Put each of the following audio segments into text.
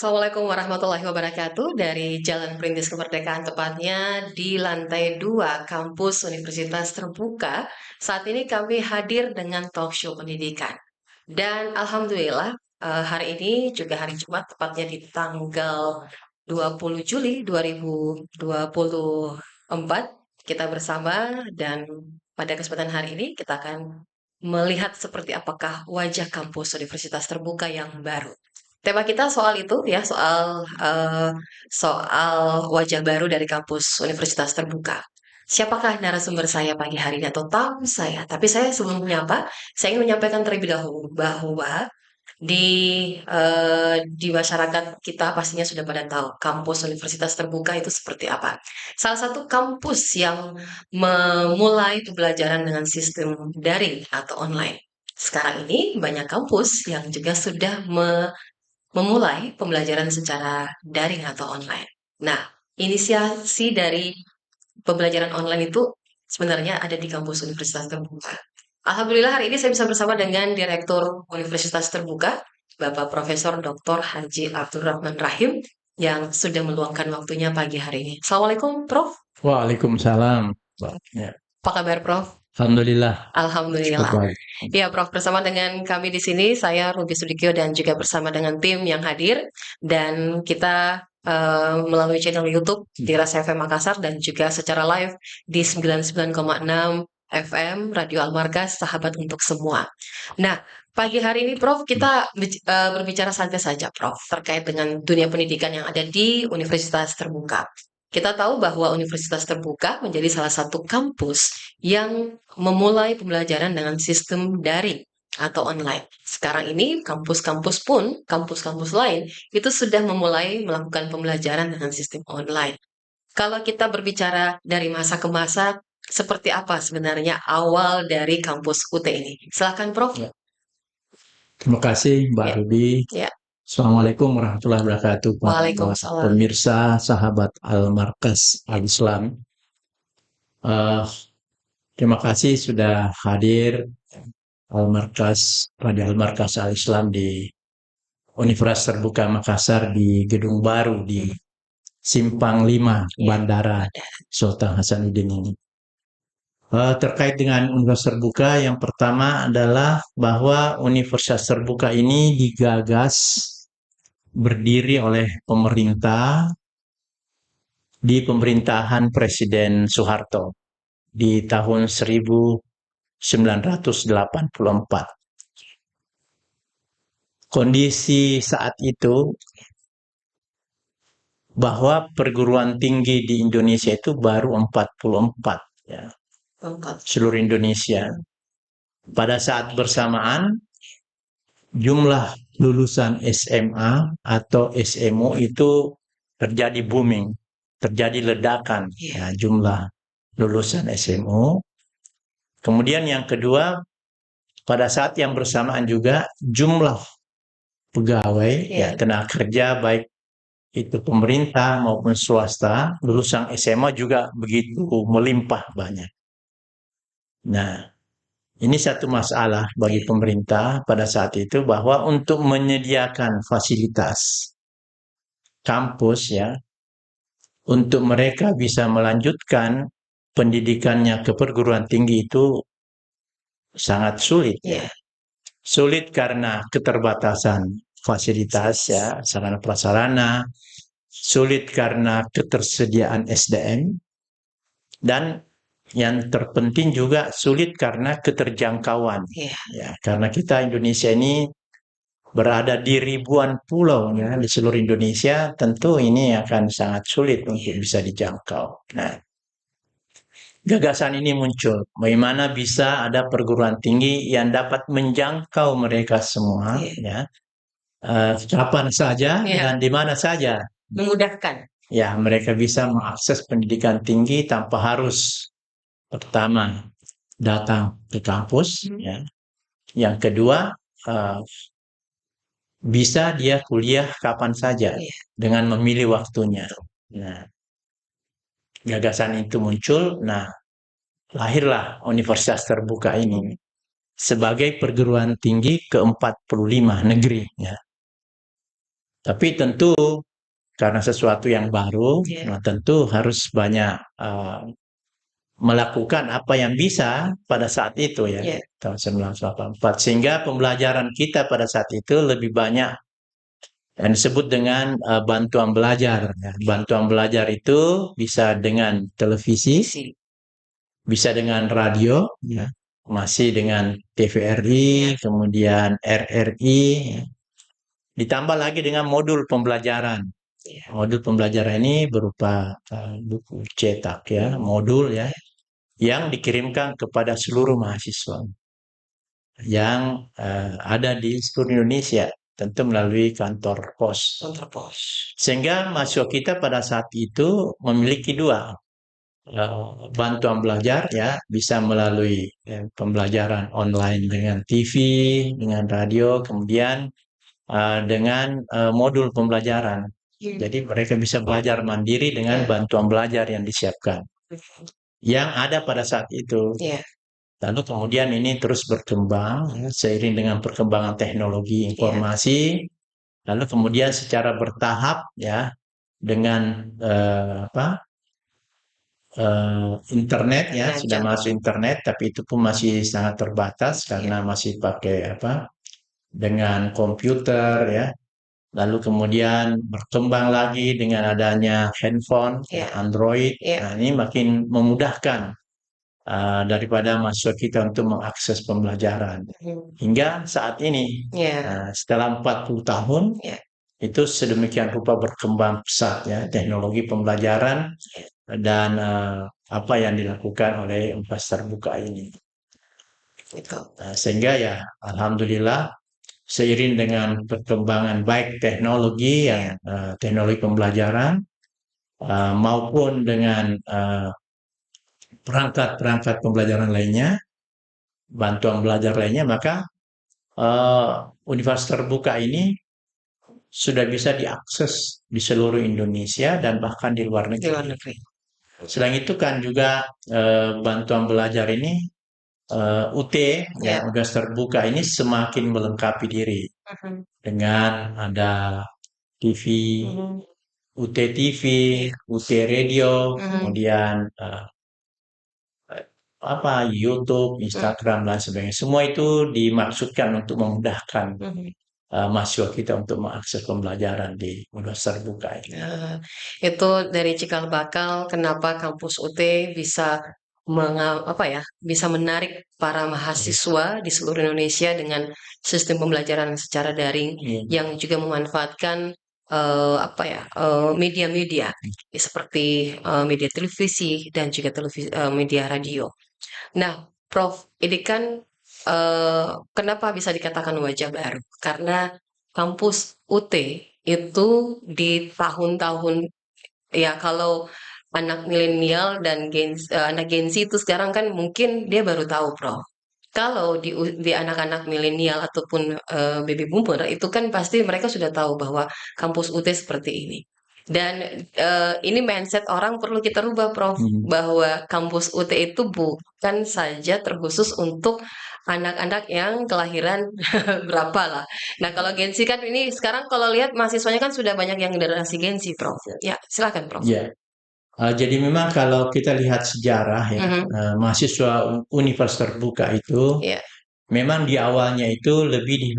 Assalamualaikum warahmatullahi wabarakatuh dari Jalan Perintis Kemerdekaan tepatnya di lantai 2 kampus Universitas Terbuka. Saat ini kami hadir dengan talk show pendidikan. Dan alhamdulillah hari ini juga hari Jumat tepatnya di tanggal 20 Juli 2024 kita bersama dan pada kesempatan hari ini kita akan melihat seperti apakah wajah kampus Universitas Terbuka yang baru. Tema kita soal itu ya, soal wajah baru dari kampus Universitas Terbuka. Siapakah narasumber saya pagi hari ini atau tamu saya? Tapi saya sebelum menyapa, saya ingin menyampaikan terlebih dahulu bahwa di masyarakat kita pastinya sudah pada tahu kampus Universitas Terbuka itu seperti apa. Salah satu kampus yang memulai pembelajaran dengan sistem daring atau online. Sekarang ini banyak kampus yang juga sudah memulai pembelajaran secara daring atau online. Nah, inisiasi dari pembelajaran online itu sebenarnya ada di kampus Universitas Terbuka. Alhamdulillah hari ini saya bisa bersama dengan Direktur Universitas Terbuka, Bapak Profesor Dr. Haji Abdurrahman Rahim, yang sudah meluangkan waktunya pagi hari ini. Assalamualaikum, Prof. Waalaikumsalam. Ya. Apa kabar, Prof? Alhamdulillah, cukup Alhamdulillah. baik. Ya, Prof, bersama dengan kami di sini, saya Ruby Sudikyo dan juga bersama dengan tim yang hadir. Dan kita melalui channel YouTube di Ras FM Makassar dan juga secara live di 99,6 FM Radio Almarkas, sahabat untuk semua. Nah, pagi hari ini, Prof, kita berbicara santai saja, Prof, terkait dengan dunia pendidikan yang ada di Universitas Terbuka. Kita tahu bahwa Universitas Terbuka menjadi salah satu kampus yang memulai pembelajaran dengan sistem daring atau online. Sekarang ini kampus-kampus pun, kampus-kampus lain itu sudah memulai melakukan pembelajaran dengan sistem online. Kalau kita berbicara dari masa ke masa, seperti apa sebenarnya awal dari kampus UT ini? Silakan, Prof. Ya. Terima kasih Mbak Ya, Ruby. ya. Assalamualaikum warahmatullahi wabarakatuh para Waalaikumsalam. pemirsa, sahabat Al-Markas Al-Islam. Terima kasih sudah hadir Radio Al-Markas Al-Islam di Universitas Terbuka Makassar di gedung baru di Simpang 5 Ya, Bandara Sultan Hasanuddin ini. Terkait dengan Universitas Terbuka, yang pertama adalah bahwa Universitas Terbuka ini digagas berdiri oleh pemerintah di pemerintahan Presiden Soeharto di tahun 1984. Kondisi saat itu bahwa perguruan tinggi di Indonesia itu baru 44 ya, seluruh Indonesia. Pada saat bersamaan jumlah lulusan SMA atau SMO itu terjadi booming, terjadi ledakan ya, jumlah lulusan SMO. Kemudian yang kedua, pada saat yang bersamaan juga jumlah pegawai ya, tenaga kerja baik itu pemerintah maupun swasta lulusan SMA juga begitu melimpah banyak. Nah, ini satu masalah bagi pemerintah pada saat itu bahwa untuk menyediakan fasilitas kampus ya untuk mereka bisa melanjutkan pendidikannya ke perguruan tinggi itu sangat sulit ya. Sulit karena keterbatasan fasilitas ya, sarana prasarana, sulit karena ketersediaan SDM, dan yang terpenting juga sulit karena keterjangkauan. Ya, karena kita Indonesia ini berada di ribuan pulau ya, di seluruh Indonesia, tentu ini akan sangat sulit untuk bisa dijangkau. Nah, gagasan ini muncul, bagaimana bisa ada perguruan tinggi yang dapat menjangkau mereka semua, ya, kapan saja dan di mana saja. Memudahkan. Ya, mereka bisa mengakses pendidikan tinggi tanpa harus pertama datang ke kampus, ya. Yang kedua, bisa dia kuliah kapan saja dengan memilih waktunya. Nah, gagasan itu muncul, nah lahirlah Universitas Terbuka ini sebagai perguruan tinggi ke-45 negeri ya. Tapi tentu karena sesuatu yang baru, Iya. tentu harus banyak melakukan apa yang bisa pada saat itu ya, Iya. tahun 1984. Sehingga pembelajaran kita pada saat itu lebih banyak yang disebut dengan bantuan belajar. Ya. Bantuan belajar itu bisa dengan televisi, Isi. bisa dengan radio, ya. Masih dengan TVRI, Iya. kemudian RRI, ya. Ditambah lagi dengan modul pembelajaran. Iya. Modul pembelajaran ini berupa buku cetak ya, modul ya, yang dikirimkan kepada seluruh mahasiswa yang ada di seluruh Indonesia, tentu melalui kantor pos. Kantor pos. Sehingga mahasiswa kita pada saat itu memiliki dua bantuan belajar ya, bisa melalui pembelajaran online dengan TV, dengan radio, kemudian dengan modul pembelajaran. Jadi mereka bisa belajar mandiri dengan bantuan belajar yang disiapkan, yang ada pada saat itu. Iya. Lalu kemudian ini terus berkembang seiring dengan perkembangan teknologi informasi. Lalu kemudian secara bertahap ya, dengan internet ya, sudah masuk internet, tapi itu pun masih sangat terbatas karena masih pakai dengan komputer ya. Lalu kemudian berkembang lagi dengan adanya handphone, Android. Nah, ini makin memudahkan daripada mahasiswa kita untuk mengakses pembelajaran. Hingga saat ini, setelah 40 tahun, itu sedemikian rupa berkembang pesat ya, teknologi pembelajaran dan apa yang dilakukan oleh Universitas Terbuka ini. Sehingga ya, alhamdulillah, seiring dengan perkembangan baik teknologi teknologi pembelajaran maupun dengan perangkat-perangkat pembelajaran lainnya, bantuan belajar lainnya, maka Universitas Terbuka ini sudah bisa diakses di seluruh Indonesia dan bahkan di luar negeri. Selain itu kan juga bantuan belajar ini UT ya, Universitas Terbuka ini semakin melengkapi diri dengan ada TV, UT TV, UT Radio, kemudian YouTube, Instagram dan sebagainya. Semua itu dimaksudkan untuk memudahkan mahasiswa kita untuk mengakses pembelajaran di Universitas Terbuka ini. Itu dari cikal bakal kenapa kampus UT bisa bisa menarik para mahasiswa di seluruh Indonesia dengan sistem pembelajaran secara daring yang juga memanfaatkan media-media seperti media televisi dan juga media radio. Nah, Prof, ini kan kenapa bisa dikatakan wajah baru? Karena kampus UT itu di tahun-tahun ya kalau anak milenial dan anak Gen Z itu sekarang kan mungkin dia baru tahu, Prof. Kalau di anak-anak milenial ataupun baby boomer itu kan pasti mereka sudah tahu bahwa kampus UT seperti ini. Dan ini mindset orang perlu kita rubah, Prof. Bahwa kampus UT itu bukan saja terkhusus untuk anak-anak yang kelahiran berapa lah. Nah, kalau Gen Z kan ini sekarang kalau lihat mahasiswanya kan sudah banyak yang generasi Gen Z, Prof. Ya, silakan, Prof. Ya, jadi memang kalau kita lihat sejarah ya, mahasiswa Universitas Terbuka itu memang di awalnya itu lebih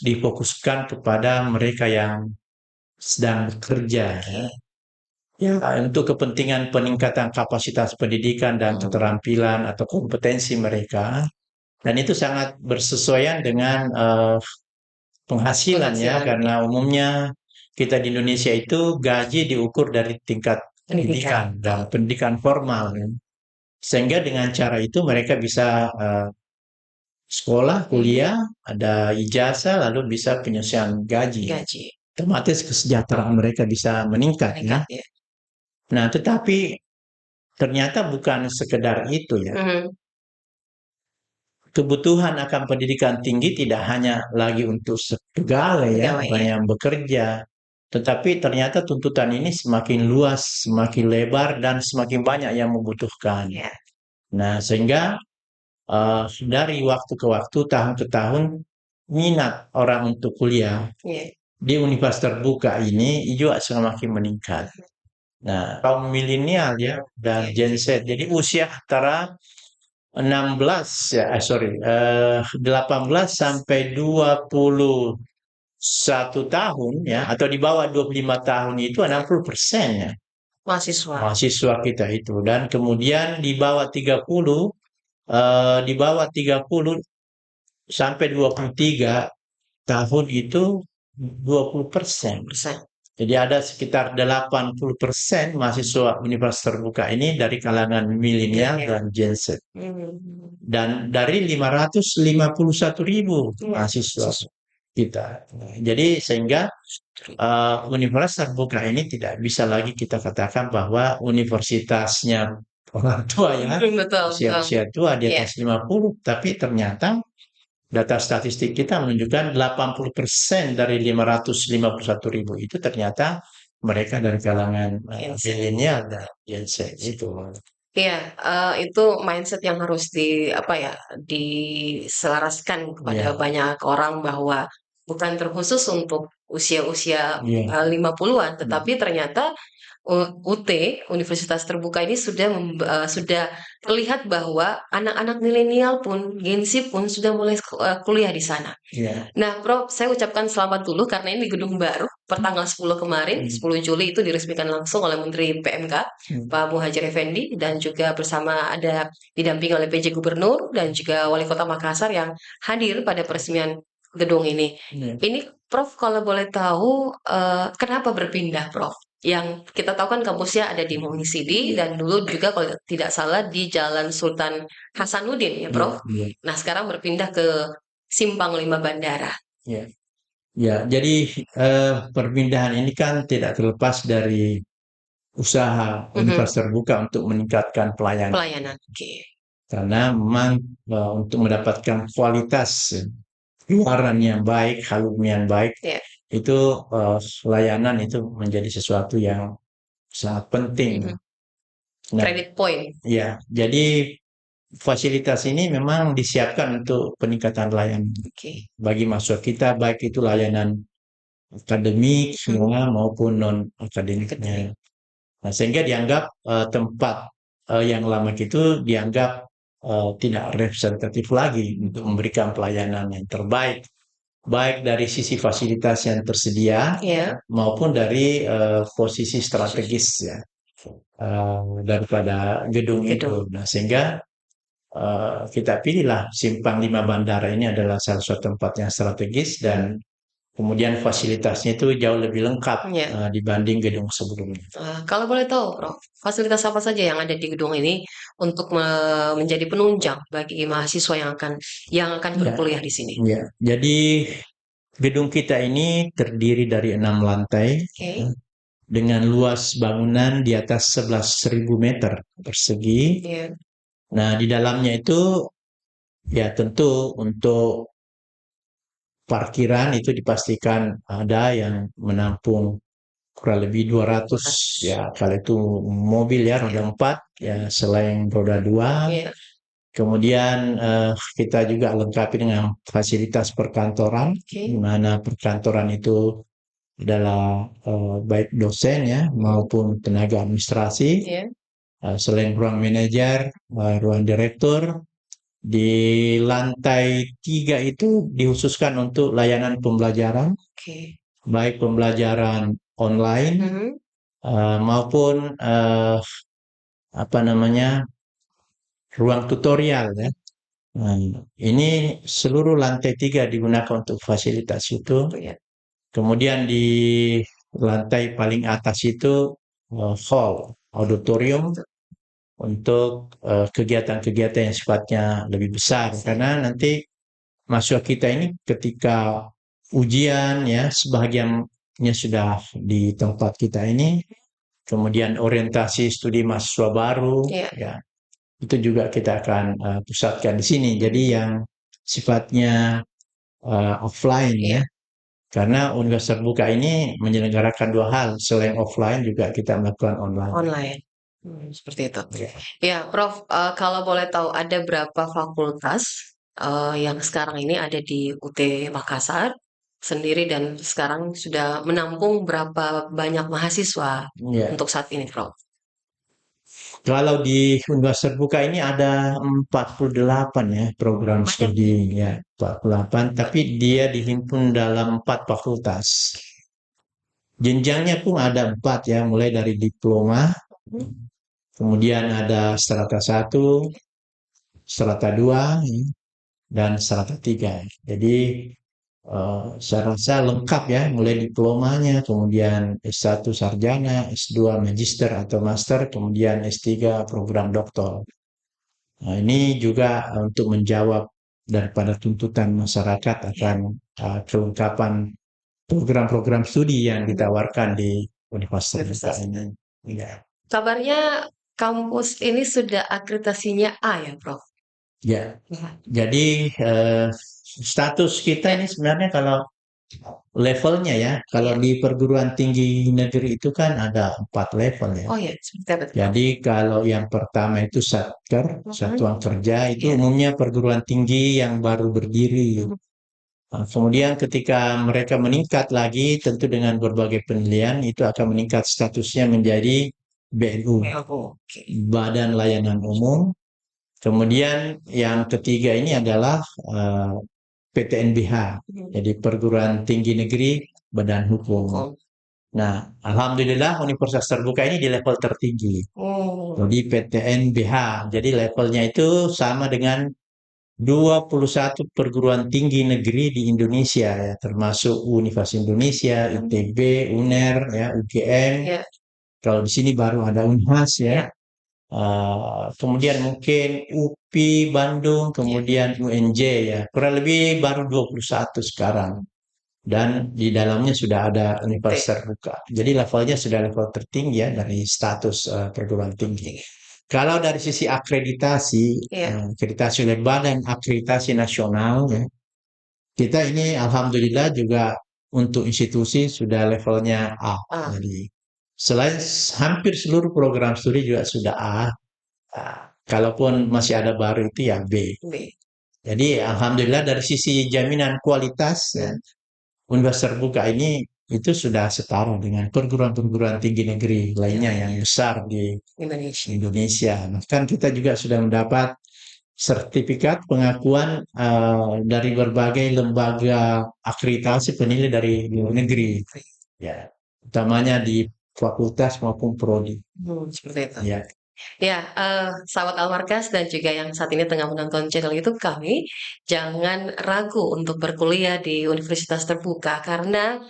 difokuskan kepada mereka yang sedang bekerja ya, untuk kepentingan peningkatan kapasitas pendidikan dan keterampilan atau kompetensi mereka, dan itu sangat bersesuaian dengan penghasilan ya, karena umumnya kita di Indonesia itu gaji diukur dari tingkat pendidikan dan pendidikan formal, sehingga dengan cara itu mereka bisa sekolah, kuliah, ada ijazah, lalu bisa penyelesaian gaji. Otomatis kesejahteraan mereka bisa meningkat ya. Nah, tetapi ternyata bukan sekedar itu ya. Kebutuhan akan pendidikan tinggi tidak hanya lagi untuk pegawai ya, orang yang bekerja, tetapi ternyata tuntutan ini semakin luas, semakin lebar, dan semakin banyak yang membutuhkan. Nah, sehingga dari waktu ke waktu, tahun ke tahun, minat orang untuk kuliah di universitas terbuka ini juga semakin meningkat. Nah, kaum milenial ya dan Gen Z, jadi usia antara 16 ya, 18 sampai 21 tahun ya, atau di bawah 25 tahun itu 60% ya Mahasiswa. mahasiswa kita itu. Dan kemudian di bawah 30, di bawah 30 sampai 23 tahun itu 20%. Jadi ada sekitar 80% mahasiswa universitas terbuka ini dari kalangan milenial dan Gen Z. Dan dari 551.000 mahasiswa kita. Jadi sehingga universitas terbuka ini tidak bisa lagi kita katakan bahwa universitasnya orang tua ya, Betul, usia tua di atas 50, tapi ternyata data statistik kita menunjukkan 80% dari 551.000 itu ternyata mereka dari kalangan milenial dan Gen Z itu. Iya, itu mindset yang harus diselaraskan kepada banyak orang bahwa bukan terkhusus untuk usia-usia 50-an, tetapi ternyata UT, Universitas Terbuka ini sudah terlihat bahwa anak-anak milenial pun, Gen Z pun sudah mulai kuliah di sana. Nah, Prof, saya ucapkan selamat dulu karena ini gedung baru pertanggal 10 kemarin, 10 Juli itu diresmikan langsung oleh Menteri PMK, Pak Muhadjir Effendi, dan juga bersama ada didampingi oleh PJ Gubernur dan juga Wali Kota Makassar yang hadir pada peresmian gedung ini. Ini Prof, kalau boleh tahu, kenapa berpindah, Prof? Yang kita tahu kan kampusnya ada di Mungisidi dan dulu juga kalau tidak salah di Jalan Sultan Hasanuddin ya, Prof. Nah, sekarang berpindah ke Simpang 5 Bandara. Ya, jadi perpindahan ini kan tidak terlepas dari usaha universitas terbuka untuk meningkatkan pelayanan. Karena memang untuk mendapatkan kualitas keluaran yang baik, alumni yang baik, itu layanan itu menjadi sesuatu yang sangat penting. Nah, Credit point. ya, jadi fasilitas ini memang disiapkan untuk peningkatan layanan bagi mahasiswa kita, baik itu layanan akademik maupun non akademiknya. Nah, sehingga dianggap tempat yang lama itu dianggap tidak representatif lagi untuk memberikan pelayanan yang terbaik, baik dari sisi fasilitas yang tersedia maupun dari posisi strategis ya daripada gedung itu. Nah, sehingga kita pilihlah Simpang 5 Bandara ini adalah salah satu tempat yang strategis dan kemudian fasilitasnya itu jauh lebih lengkap dibanding gedung sebelumnya. Kalau boleh tahu, Prof, fasilitas apa saja yang ada di gedung ini untuk menjadi penunjang bagi mahasiswa yang akan berkuliah di sini? Ya, jadi gedung kita ini terdiri dari 6 lantai dengan luas bangunan di atas 11.000 meter persegi. Nah, di dalamnya itu ya tentu untuk parkiran itu dipastikan ada yang menampung kurang lebih 200 ya, kalau itu mobil ya roda 4 ya, selain roda 2. Kemudian kita juga lengkapi dengan fasilitas perkantoran, di mana perkantoran itu adalah baik dosen ya maupun tenaga administrasi. Selain ruang manajer, ruang direktur, di lantai 3 itu dikhususkan untuk layanan pembelajaran, baik pembelajaran online maupun ruang tutorial ya. Nah, ini seluruh lantai 3 digunakan untuk fasilitas itu. Kemudian di lantai paling atas itu hall, auditorium untuk kegiatan-kegiatan yang sifatnya lebih besar. Karena nanti mahasiswa kita ini ketika ujian ya, sebagiannya sudah di tempat kita ini, kemudian orientasi studi mahasiswa baru ya, itu juga kita akan pusatkan di sini. Jadi yang sifatnya offline ya, karena universitas terbuka ini menyelenggarakan 2 hal, selain offline juga kita melakukan online. Seperti itu. Ya, Prof, kalau boleh tahu ada berapa fakultas yang sekarang ini ada di UT Makassar sendiri dan sekarang sudah menampung berapa banyak mahasiswa Ya. untuk saat ini, Prof? Kalau di Universitas Terbuka ini ada 48 ya program Banyak. studi ya 48, tapi dia dihimpun dalam 4 fakultas. Jenjangnya pun ada 4 ya, mulai dari diploma, kemudian ada strata 1, strata 2, ya, dan strata 3. Jadi saya rasa lengkap ya, mulai diplomanya, kemudian S1 sarjana, S2 magister atau master, kemudian S3 program doktor. Nah, ini juga untuk menjawab daripada tuntutan masyarakat akan kelengkapan program-program studi yang ditawarkan di Universitas Terbuka ini. Ya. Kabarnya kampus ini sudah akreditasinya A ya, Prof? Ya. Ya. Jadi status kita ini sebenarnya kalau levelnya ya, kalau Iya. di perguruan tinggi negeri itu kan ada 4 level ya. Oh ya, seperti apa tuh, Prof? Jadi kalau yang pertama itu Satker, Satuan Kerja, itu Iya. umumnya perguruan tinggi yang baru berdiri. Nah, kemudian ketika mereka meningkat lagi, tentu dengan berbagai penilaian, itu akan meningkat statusnya menjadi BLU, Oke. Badan Layanan Umum. Kemudian yang ketiga ini adalah PTNBH, jadi Perguruan Tinggi Negeri Badan Hukum. Nah, alhamdulillah Universitas Terbuka ini di level tertinggi. Jadi PTNBH, jadi levelnya itu sama dengan 21 perguruan tinggi negeri di Indonesia ya, termasuk Universitas Indonesia, ITB, UNER, ya, UGM. Ya. Kalau di sini baru ada Unhas ya. Ya. Kemudian mungkin UPI Bandung, kemudian UNJ ya. Kurang lebih baru 21 sekarang. Dan di dalamnya sudah ada Universitas Terbuka. Jadi levelnya sudah level tertinggi ya dari status perguruan tinggi. Kalau dari sisi akreditasi, Iya. akreditasi oleh Badan Akreditasi Nasional, ya, kita ini alhamdulillah juga untuk institusi sudah levelnya A. Jadi selain hampir seluruh program studi juga sudah A. Kalaupun masih ada baru itu ya B. Jadi alhamdulillah dari sisi jaminan kualitas, ya, Universitas Terbuka ini itu sudah setara dengan perguruan-perguruan tinggi negeri lainnya yang besar di Indonesia. Bahkan kita juga sudah mendapat sertifikat pengakuan dari berbagai lembaga akreditasi penilai dari luar negeri, ya, utamanya di fakultas maupun prodi. Seperti itu. Ya. Ya, sahabat Almarkas dan juga yang saat ini tengah menonton channel YouTube kami, jangan ragu untuk berkuliah di Universitas Terbuka karena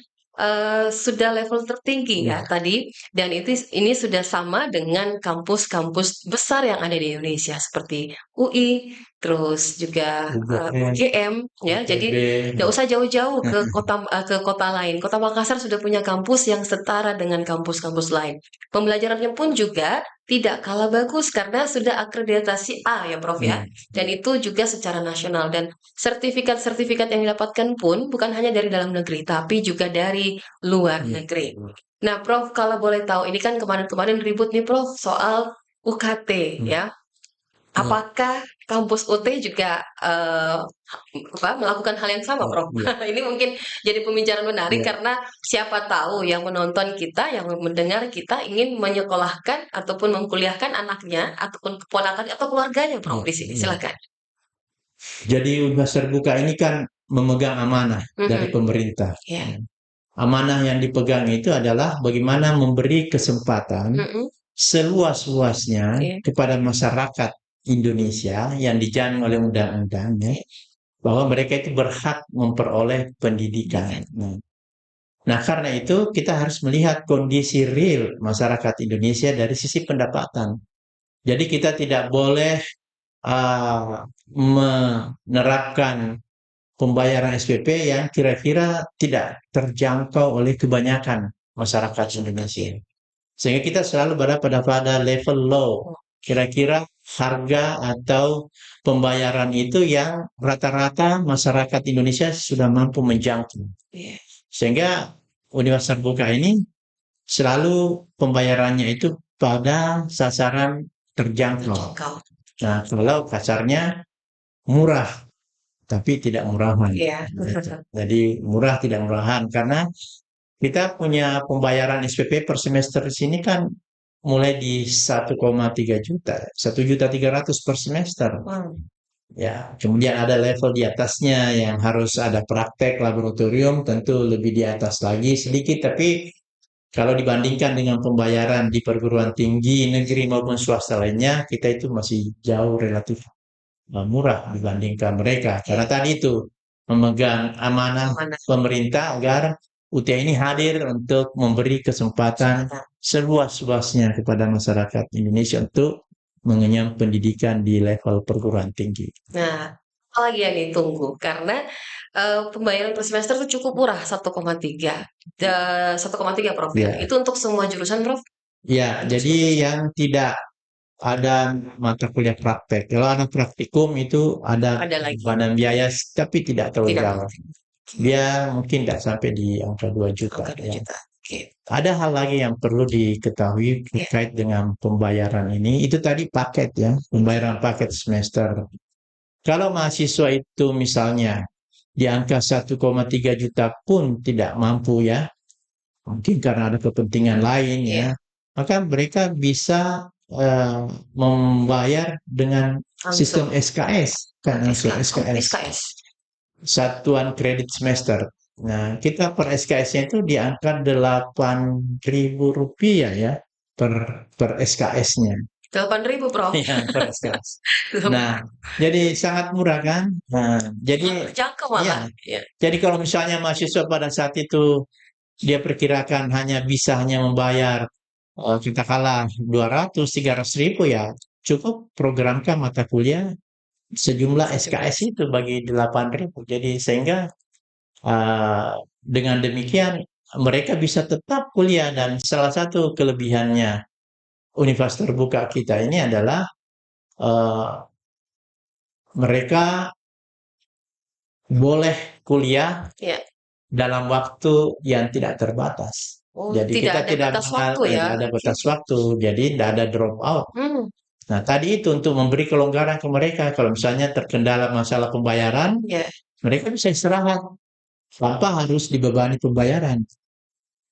sudah level tertinggi ya tadi, dan ini sudah sama dengan kampus-kampus besar yang ada di Indonesia seperti UI, terus juga UGM ya. Jadi nggak usah jauh-jauh ke kota lain. Kota Makassar sudah punya kampus yang setara dengan kampus-kampus lain. Pembelajarannya pun juga tidak kalah bagus karena sudah akreditasi A ya, Prof ya. Dan itu juga secara nasional, dan sertifikat-sertifikat yang didapatkan pun bukan hanya dari dalam negeri tapi juga dari luar negeri. Nah, Prof, kalau boleh tahu, ini kan kemarin-kemarin ribut nih, Prof, soal UKT ya. Apakah kampus UT juga melakukan hal yang sama, Prof? Ini mungkin jadi pembicaraan menarik karena siapa tahu yang menonton kita, yang mendengar kita ingin menyekolahkan ataupun mengkuliahkan anaknya ataupun keponakan atau keluarganya, Prof, di sini. Silakan. Jadi Universitas Terbuka ini kan memegang amanah dari pemerintah. Amanah yang dipegang itu adalah bagaimana memberi kesempatan seluas-luasnya kepada masyarakat Indonesia yang dijamin oleh undang-undang, ya, bahwa mereka itu berhak memperoleh pendidikan. Nah, karena itu kita harus melihat kondisi real masyarakat Indonesia dari sisi pendapatan. Jadi kita tidak boleh menerapkan pembayaran SPP yang kira-kira tidak terjangkau oleh kebanyakan masyarakat Indonesia. Sehingga kita selalu berada pada level low. Kira-kira harga atau pembayaran itu yang rata-rata masyarakat Indonesia sudah mampu menjangkau. Sehingga Universitas Terbuka ini selalu pembayarannya itu pada sasaran terjangkau. Nah, kalau kasarnya murah. tapi tidak murahan. Iya. Jadi murah tidak murahan karena kita punya pembayaran SPP per semester di sini kan mulai di 1,3 juta, 1.300.000 per semester. Wow. Ya, kemudian ada level di atasnya yang harus ada praktek laboratorium, tentu lebih di atas lagi sedikit, tapi kalau dibandingkan dengan pembayaran di perguruan tinggi negeri maupun swasta lainnya, kita itu masih jauh relatif murah dibandingkan mereka. Karena tadi itu memegang amanah Mana? pemerintah agar UTI ini hadir untuk memberi kesempatan seluas-luasnya kepada masyarakat Indonesia untuk mengenyam pendidikan di level perguruan tinggi. Nah, apalagi yang ditunggu karena pembayaran per semester itu cukup murah 1,3 1,3 Prof ya. Ya, Itu untuk semua jurusan Prof? ya, jadi yang tidak ada mata kuliah praktek. Kalau anak praktikum itu ada Ada lagi. beban biaya, tapi tidak terlalu Tidak jauh. Dia mungkin tidak sampai di angka 2 juta. angka 2 Ya. juta. Oke. Ada hal lagi yang perlu diketahui terkait dengan pembayaran ini. Itu tadi paket ya, pembayaran paket semester. Kalau mahasiswa itu misalnya di angka 1,3 juta pun tidak mampu ya, mungkin karena ada kepentingan lain ya, maka mereka bisa membayar dengan sistem SKS, kan langsung SKS, satuan kredit semester. Nah, kita per SKS-nya itu di angka Rp8.000 ya per SKS-nya. 8.000 Prof. Ya, per SKS. Nah, jadi sangat murah kan? Nah, jadi Jangkau ya, malah. Ya. jadi kalau misalnya mahasiswa pada saat itu dia perkirakan hanya membayar kita kalah 200-300 ribu ya cukup programkan mata kuliah sejumlah SKS itu bagi 8.000. Jadi sehingga dengan demikian mereka bisa tetap kuliah dan salah satu kelebihannya Universitas Terbuka kita ini adalah mereka boleh kuliah dalam waktu yang tidak terbatas. Oh, Jadi kita tidak ada batas waktu, jadi tidak ada drop out. Nah, tadi itu untuk memberi kelonggaran ke mereka. Kalau misalnya terkendala masalah pembayaran, mereka bisa istirahat tanpa harus dibebani pembayaran.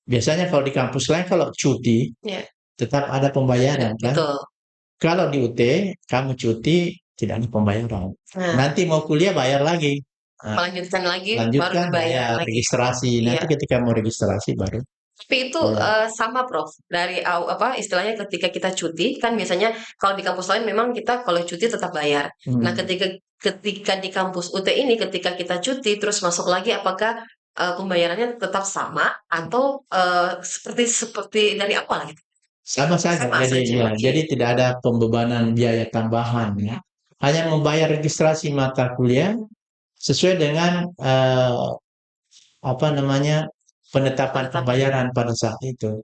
Biasanya kalau di kampus lain kalau cuti, tetap ada pembayaran kan? Betul. Kalau di UT, kamu cuti tidak ada pembayaran. Nanti mau kuliah bayar lagi. Melanjutkan lagi, baru Lanjutkan dibayar ya lagi. registrasi. Nanti ketika mau registrasi baru. Tapi itu sama Prof. Dari istilahnya ketika kita cuti kan biasanya kalau di kampus lain memang kita kalau cuti tetap bayar. Nah, ketika di kampus UT ini ketika kita cuti terus masuk lagi apakah pembayarannya tetap sama atau seperti dari awal gitu? Sama saja. Jadi tidak ada pembebanan biaya tambahan ya. Hanya membayar registrasi mata kuliah sesuai dengan penetapan pembayaran pada saat itu.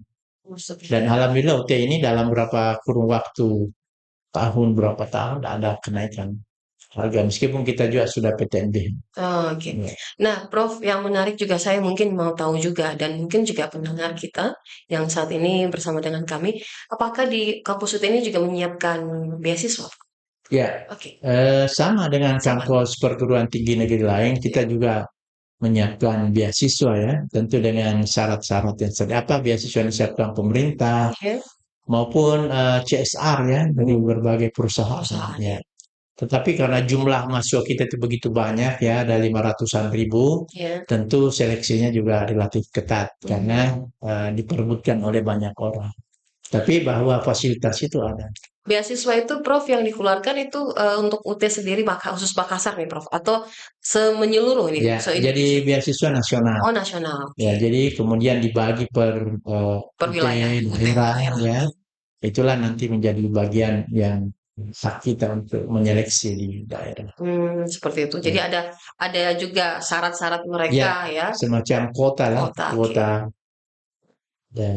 Dan alhamdulillah UT ini dalam berapa kurun waktu berapa tahun ada kenaikan harga meskipun kita juga sudah PTNB. Oke. Nah, Prof, yang menarik juga saya mungkin mau tahu juga dan mungkin juga pendengar kita yang saat ini bersama dengan kami, apakah di kampus UT ini juga menyiapkan beasiswa? Ya, sama dengan kampus perguruan tinggi negeri lain, kita juga menyiapkan beasiswa ya, tentu dengan syarat-syarat yang apa beasiswa yang disiapkan pemerintah maupun CSR ya dari berbagai perusahaan ya. Tetapi karena jumlah mahasiswa kita itu begitu banyak ya, ada 500-an ribu, tentu seleksinya juga relatif ketat karena diperebutkan oleh banyak orang. Tapi bahwa fasilitas itu ada. Beasiswa itu Prof yang dikeluarkan itu untuk UT sendiri khusus Makassar nih Prof atau menyeluruh ini? Ya, jadi beasiswa nasional. Oh, nasional. Ya, jadi kemudian dibagi per wilayah daerah ya. Itulah nanti menjadi bagian yang hak kita untuk menyeleksi di daerah. Seperti itu. Jadi ada juga syarat-syarat mereka ya. Semacam kuota lah, kuota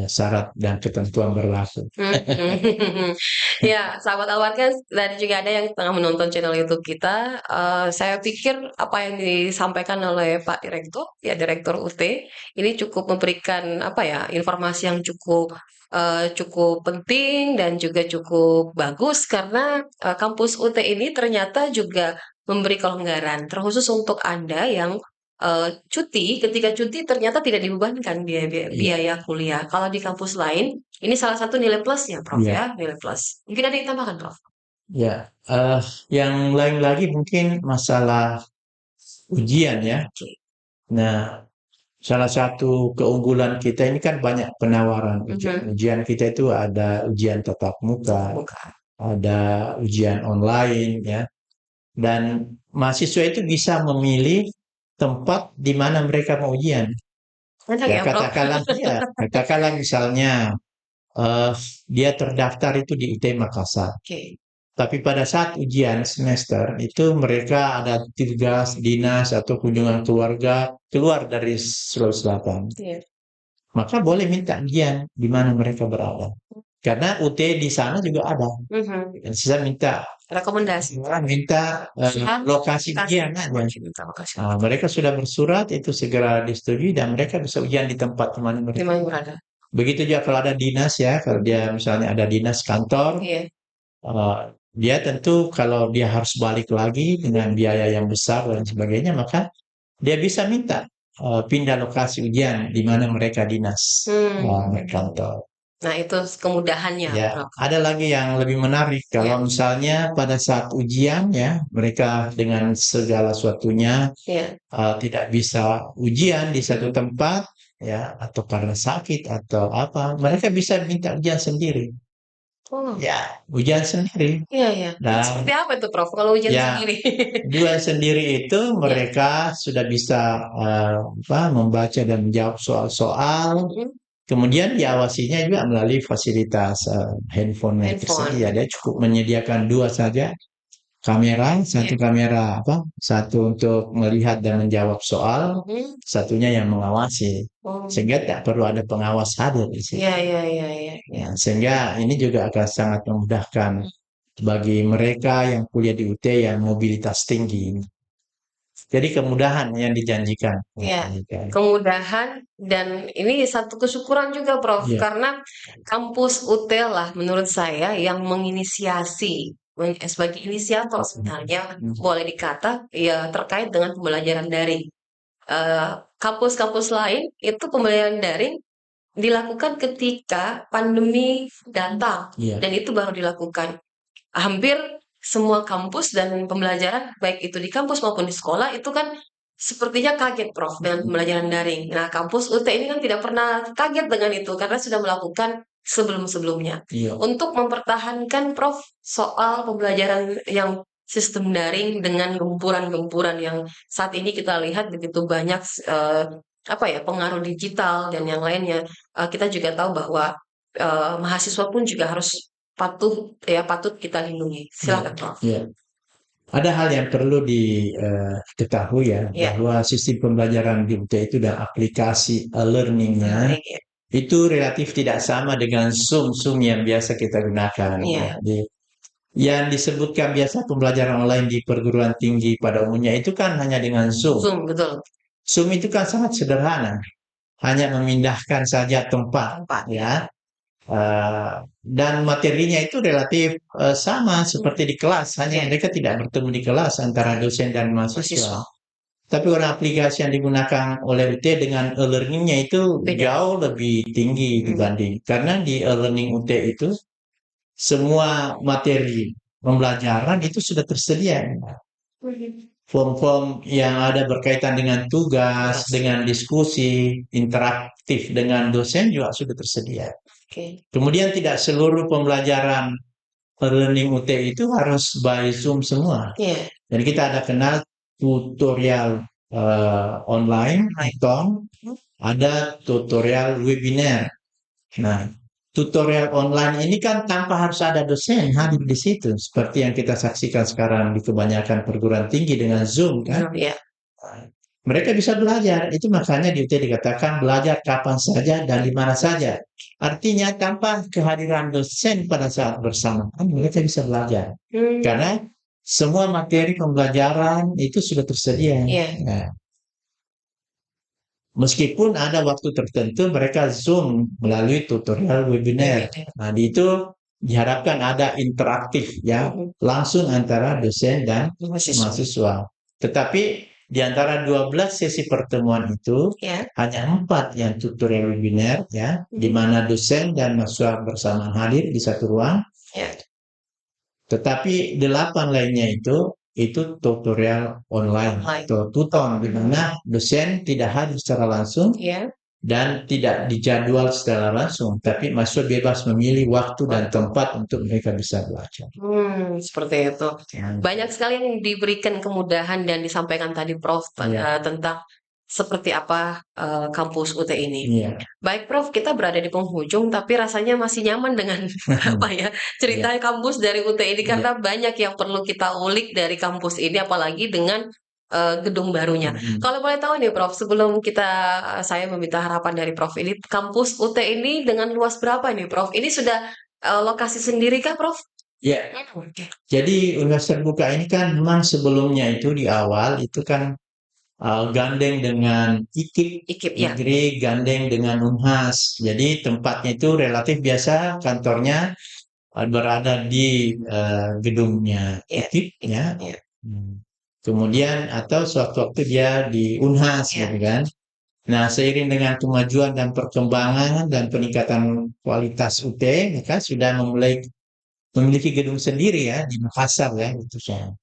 syarat dan ketentuan berlaku. Ya, sahabat Alwarga dan juga ada yang tengah menonton channel YouTube kita. Saya pikir apa yang disampaikan oleh Pak Direktur, ya Direktur UT, ini cukup memberikan informasi yang cukup penting dan juga cukup bagus karena kampus UT ini ternyata juga memberi kelonggaran, terkhusus untuk Anda yang cuti, ketika cuti ternyata tidak dibebankan biaya Iya, biaya kuliah. Kalau di kampus lain, ini salah satu nilai plusnya, Prof, iya, ya, nilai plus. Mungkin ada yang tambahkan, Prof? iya. Yang lain lagi mungkin masalah ujian ya. Oke. Nah, salah satu keunggulan kita ini kan banyak penawaran ujian. Mhm. Ujian kita itu ada ujian tatap muka, Bukan. ada ujian online ya. Dan mahasiswa itu bisa memilih tempat di mana mereka mau ujian. Enak Ya ya, Prof? katakanlah misalnya eh, dia terdaftar itu di UT Makassar. Oke. Tapi pada saat ujian semester itu mereka ada tugas dinas atau kunjungan keluarga keluar dari Sulawesi Selatan. Iya. Maka boleh minta ujian di mana mereka berada. Karena UT di sana juga ada. Mhm. Dan saya Rekomendasi. minta lokasi ujian aja. Terima kasih. Mereka sudah bersurat itu segera disetujui dan mereka bisa ujian di tempat di mana Di mereka. mana berada? Begitu juga kalau ada dinas ya, kalau dia misalnya ada dinas kantor, Iya. dia tentu kalau dia harus balik lagi dengan biaya yang besar dan sebagainya, maka dia bisa minta pindah lokasi ujian di mana mereka dinas kantor. Nah, itu kemudahannya, Ya, Prof. ada lagi yang lebih menarik kalau Iya. misalnya pada saat ujian ya, mereka dengan segala sesuatunya Iya. tidak bisa ujian di satu tempat ya, atau karena sakit atau apa, mereka bisa minta ujian sendiri. Oh, Ya, ujian sendiri. iya, iya. Seperti Dan apa itu, Prof, kalau ujian ya, sendiri? ujian sendiri itu Iya. mereka sudah bisa membaca dan menjawab soal-soal. Mhm. Kemudian diawasinya juga melalui fasilitas handphone yang Handphone. tersedia. Dia cukup menyediakan dua saja kamera, satu Iya. kamera satu untuk melihat dan menjawab soal, Mhm. satunya yang mengawasi. Oh. Sehingga tak perlu ada pengawas hadir di situ. Iya, iya, iya, iya, iya. Nah, sehingga ini juga akan sangat memudahkan bagi mereka yang kuliah di UT yang mobilitas tinggi. Jadi kemudahan yang dijanjikan. Iya, kemudahan dan ini satu kesyukuran juga, Prof, Iya. karena kampus UT lah menurut saya yang menginisiasi sebagai inisiator sebenarnya boleh dikata ya terkait dengan pembelajaran daring. Kampus-kampus lain itu pembelajaran daring dilakukan ketika pandemi datang Iya. dan itu baru dilakukan. Hampir semua kampus dan pembelajaran baik itu di kampus maupun di sekolah itu kan sepertinya kaget, Prof, dengan pembelajaran daring. Nah, kampus UT ini kan tidak pernah kaget dengan itu karena sudah melakukan sebelum-sebelumnya. Iya. Untuk mempertahankan, Prof, soal pembelajaran yang sistem daring dengan gempuran-gempuran yang saat ini kita lihat begitu banyak apa ya, pengaruh digital dan yang lainnya. Kita juga tahu bahwa mahasiswa pun juga harus patut kita lindungi. Silakan, Prof. Iya. Ada hal yang perlu diketahui ya, Iya. bahwa sistem pembelajaran di UT itu dan aplikasi e-learning-nya Iya. itu relatif tidak sama dengan Zoom yang biasa kita gunakan. Iya. Yang disebutkan biasa pembelajaran online di perguruan tinggi pada umumnya itu kan hanya dengan Zoom. Zoom, betul. Zoom itu kan sangat sederhana, hanya memindahkan saja tempat, ya. Dan materinya itu relatif sama seperti di kelas, hanya mereka tidak bertemu di kelas antara dosen dan mahasiswa. Tapi orang aplikasi yang digunakan oleh UT dengan e-learning-nya itu jauh lebih tinggi dibanding. Karena di e-learning UT itu semua materi pembelajaran itu sudah tersedia. Form-form yang ada berkaitan dengan tugas, dengan diskusi, interaktif dengan dosen juga sudah tersedia. Kemudian tidak seluruh pembelajaran learning UT itu harus by Zoom semua. Jadi kita ada kenal tutorial online, ada tutorial webinar. Nah, tutorial online ini kan tanpa harus ada dosen hadir di situ, seperti yang kita saksikan sekarang di kebanyakan perguruan tinggi dengan Zoom kan. Mereka bisa belajar, itu makanya di UT dikatakan belajar kapan saja dan di mana saja. Artinya tanpa kehadiran dosen pada saat bersamaan mereka bisa belajar. Karena semua materi pembelajaran itu sudah tersedia. Nah, meskipun ada waktu tertentu mereka Zoom melalui tutorial webinar. Nah, itu diharapkan ada interaktif ya langsung antara dosen dan mahasiswa. Tetapi di antara 12 sesi pertemuan itu Ya. hanya 4 yang tutorial webinar ya, di mana dosen dan mahasiswa bersamaan hadir di satu ruang. Ya. Tetapi 8 lainnya itu tutorial online atau tuton, di mana dosen tidak hadir secara langsung Ya. dan tidak dijadwal secara langsung, tapi mahasiswa bebas memilih waktu dan tempat untuk mereka bisa belajar. Seperti itu. Banyak sekali yang diberikan kemudahan dan disampaikan tadi Prof tentang seperti apa kampus UT ini. Iya. Baik Prof, kita berada di penghujung tapi rasanya masih nyaman dengan apa ya cerita kampus dari UT ini karena banyak yang perlu kita ulik dari kampus ini, apalagi dengan gedung barunya. Kalau boleh tahu nih Prof, sebelum saya meminta harapan dari Prof, ini kampus UT ini dengan luas berapa nih Prof? Ini sudah lokasi sendiri kah Prof? Ya, jadi universitas terbuka ini kan memang sebelumnya itu di awal itu kan gandeng dengan IKIP ya. negeri, gandeng dengan Unhas. Jadi tempatnya itu relatif biasa, kantornya berada di gedungnya IKIP ya. Kemudian atau sewaktu-waktu dia di Unhas gitu kan. Nah, seiring dengan kemajuan dan perkembangan dan peningkatan kualitas UT, maka sudah memiliki gedung sendiri ya di Makassar ya itu saya.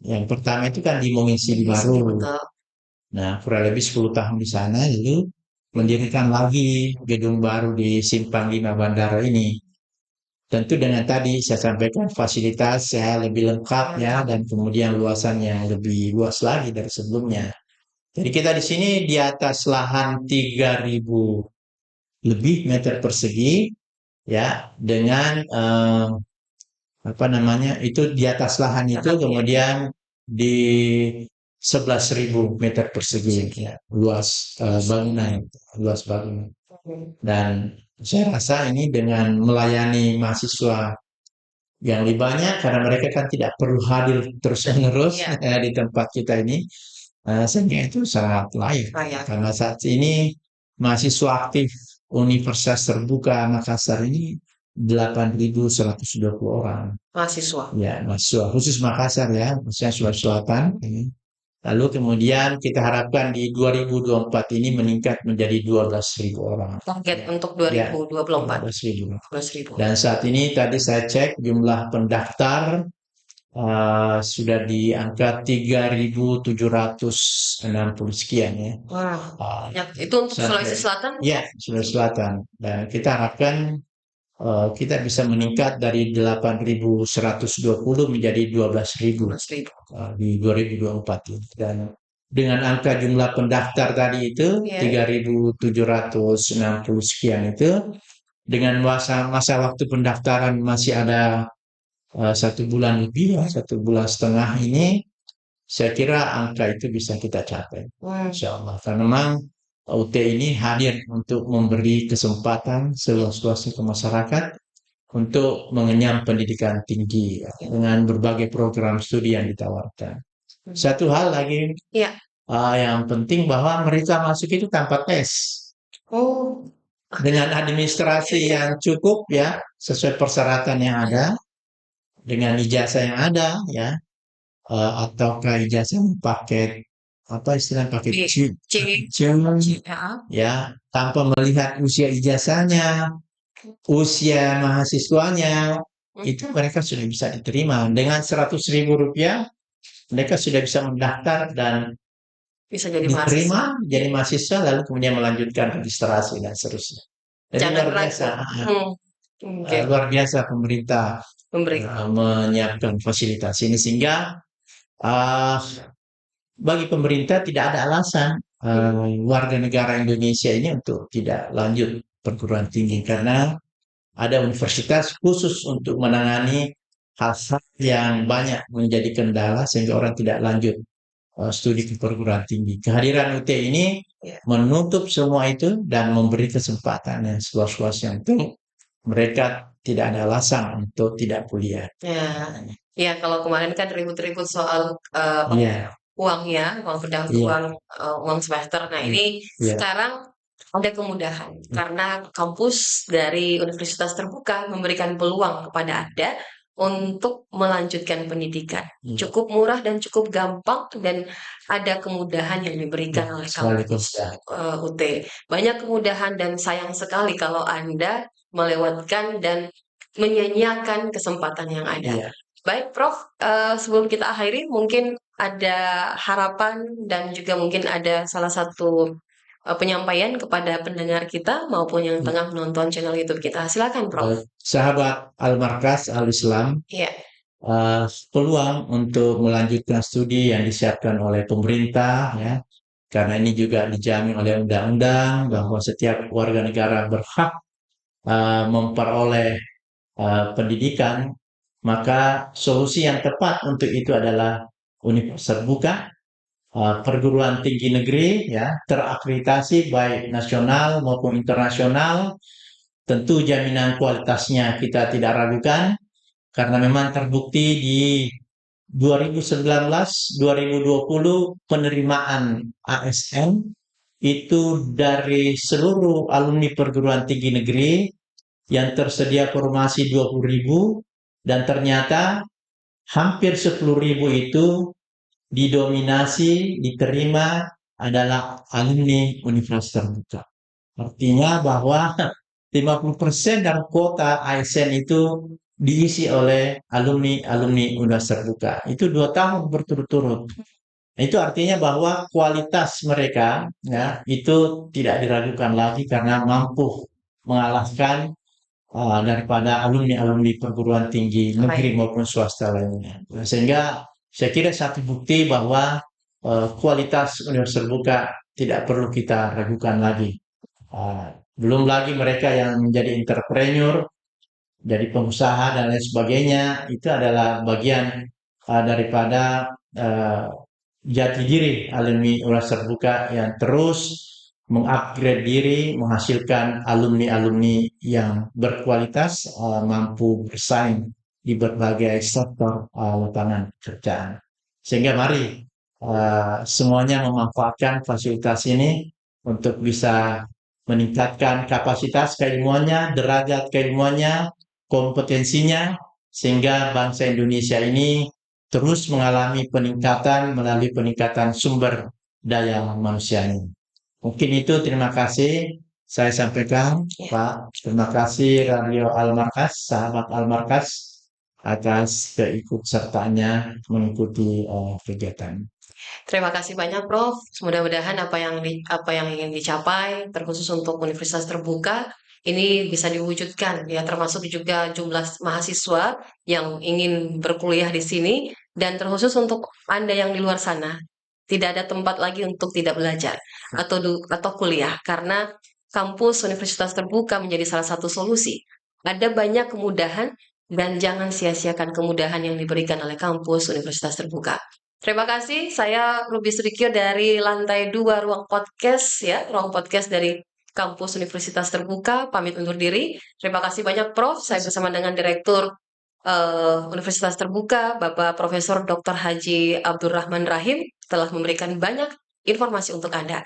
Yang pertama itu kan di Mengisi Baru. Nah, kurang lebih 10 tahun di sana, lalu mendirikan lagi gedung baru di Simpang 5 Bandara ini. Tentu dengan tadi saya sampaikan fasilitas ya lebih lengkap ya dan kemudian luasannya lebih luas lagi dari sebelumnya. Jadi kita di sini di atas lahan 3.000 lebih meter persegi ya dengan apa namanya itu di atas lahan itu kemudian di 11.000 meter persegi ya, luas bangunan. Dan saya rasa ini dengan melayani mahasiswa yang lebih banyak karena mereka kan tidak perlu hadir terus-menerus di tempat kita ini, sehingga itu sangat layak. Karena saat ini mahasiswa aktif Universitas Terbuka Makassar ini 8.120 orang. Mahasiswa. Ya, mahasiswa khusus Makassar ya, maksudnya Sulawesi Selatan. Lalu kemudian kita harapkan di 2024 ini meningkat menjadi 12.000 orang. Target untuk 2024. 12.000. Dan saat ini tadi saya cek jumlah pendaftar sudah di angka 3.760 sekian ya. Wah, itu untuk Sulawesi Selatan? Ya, Sulawesi Selatan. Dan kita harapkan kita bisa meningkat dari 8.120 menjadi 12.000 di 2024 ini. Dan dengan angka jumlah pendaftar tadi itu 3.760 sekian itu, dengan masa waktu pendaftaran masih ada 1 bulan lebih, 1 bulan setengah ini, saya kira angka itu bisa kita capai, insya Allah. Karena memang UT ini hadir untuk memberi kesempatan seluas-luasnya ke masyarakat untuk mengenyam pendidikan tinggi dengan berbagai program studi yang ditawarkan. Satu hal lagi yang penting bahwa mereka masuk itu tanpa tes. Dengan administrasi yang cukup ya, sesuai persyaratan yang ada, dengan ijazah yang ada ya, ataukah ijazah paket apa istilah paket C ya, tanpa melihat usia ijazahnya, usia mahasiswanya, itu mereka sudah bisa diterima. Dengan 100.000 rupiah mereka sudah bisa mendaftar dan bisa jadi diterima jadi mahasiswa, lalu kemudian melanjutkan registrasi dan seterusnya. Jadi luar biasa pemerintah menyiapkan fasilitas ini, sehingga bagi pemerintah tidak ada alasan warga negara Indonesia ini untuk tidak lanjut perguruan tinggi, karena ada universitas khusus untuk menangani hal-hal yang banyak menjadi kendala sehingga orang tidak lanjut studi ke perguruan tinggi. Kehadiran UT ini menutup semua itu dan memberi kesempatan yang seluas-luasnya untuk mereka tidak ada alasan untuk tidak kuliah. Ya, kalau kemarin kan ribut-ribut soal uang ya, uang semester. Nah, ini sekarang Ada kemudahan karena kampus dari universitas terbuka memberikan peluang kepada Anda untuk melanjutkan pendidikan. Cukup murah dan cukup gampang dan ada kemudahan yang diberikan oleh kampus UT. Banyak kemudahan dan sayang sekali kalau Anda melewatkan dan menyanyiakan kesempatan yang ada. Baik, Prof, sebelum kita akhiri, mungkin ada harapan dan juga mungkin ada salah satu penyampaian kepada pendengar kita maupun yang tengah menonton channel YouTube kita. Silakan, Prof. Sahabat Al-Markas Al-Islam, Iya. peluang untuk melanjutkan studi yang disiapkan oleh pemerintah, ya, karena ini juga dijamin oleh undang-undang bahwa setiap warga negara berhak memperoleh pendidikan, maka solusi yang tepat untuk itu adalah universitas terbuka, perguruan tinggi negeri, ya, terakreditasi baik nasional maupun internasional. Tentu jaminan kualitasnya kita tidak ragukan karena memang terbukti di 2019-2020 penerimaan ASN itu dari seluruh alumni perguruan tinggi negeri yang tersedia formasi 20.000 dan ternyata hampir 10.000 itu didominasi diterima adalah alumni universitas terbuka. Artinya bahwa 50% dari kuota ASN itu diisi oleh alumni-alumni universitas terbuka. Itu 2 tahun berturut-turut. Itu artinya bahwa kualitas mereka, ya, itu tidak diragukan lagi karena mampu mengalahkan daripada alumni-alumni perguruan tinggi negeri maupun swasta lainnya. Sehingga saya kira satu bukti bahwa kualitas universitas terbuka tidak perlu kita ragukan lagi. Belum lagi mereka yang menjadi entrepreneur, jadi pengusaha dan lain sebagainya, itu adalah bagian daripada jati diri alumni universitas terbuka yang terus mengupgrade diri, menghasilkan alumni-alumni yang berkualitas, mampu bersaing di berbagai sektor lapangan pekerjaan. Sehingga mari semuanya memanfaatkan fasilitas ini untuk bisa meningkatkan kapasitas keilmuannya, derajat keilmuannya, kompetensinya, sehingga bangsa Indonesia ini terus mengalami peningkatan melalui peningkatan sumber daya manusianya. Mungkin itu, terima kasih saya sampaikan, Pak. Terima kasih Radio Al-Markas, sahabat Al-Markas, atas keikutsertaannya mengikuti kegiatan. Terima kasih banyak, Prof. Mudah-mudahan apa yang ingin dicapai, terkhusus untuk universitas terbuka, ini bisa diwujudkan, ya, termasuk juga jumlah mahasiswa yang ingin berkuliah di sini, dan terkhusus untuk Anda yang di luar sana, tidak ada tempat lagi untuk tidak belajar atau kuliah, karena kampus universitas terbuka menjadi salah satu solusi. Ada banyak kemudahan dan jangan sia-siakan kemudahan yang diberikan oleh kampus universitas terbuka. Terima kasih, saya Ruby Sudikyo dari lantai 2 ruang podcast, ya, ruang podcast dari kampus Universitas Terbuka, pamit undur diri. Terima kasih banyak, Prof. Saya bersama dengan Direktur Universitas Terbuka, Bapak Profesor Dr. Haji Abdurrahman Rahim, telah memberikan banyak informasi untuk Anda.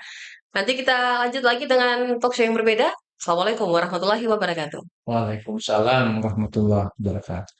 Nanti kita lanjut lagi dengan talk show yang berbeda. Assalamualaikum warahmatullahi wabarakatuh. Waalaikumsalam warahmatullahi wabarakatuh.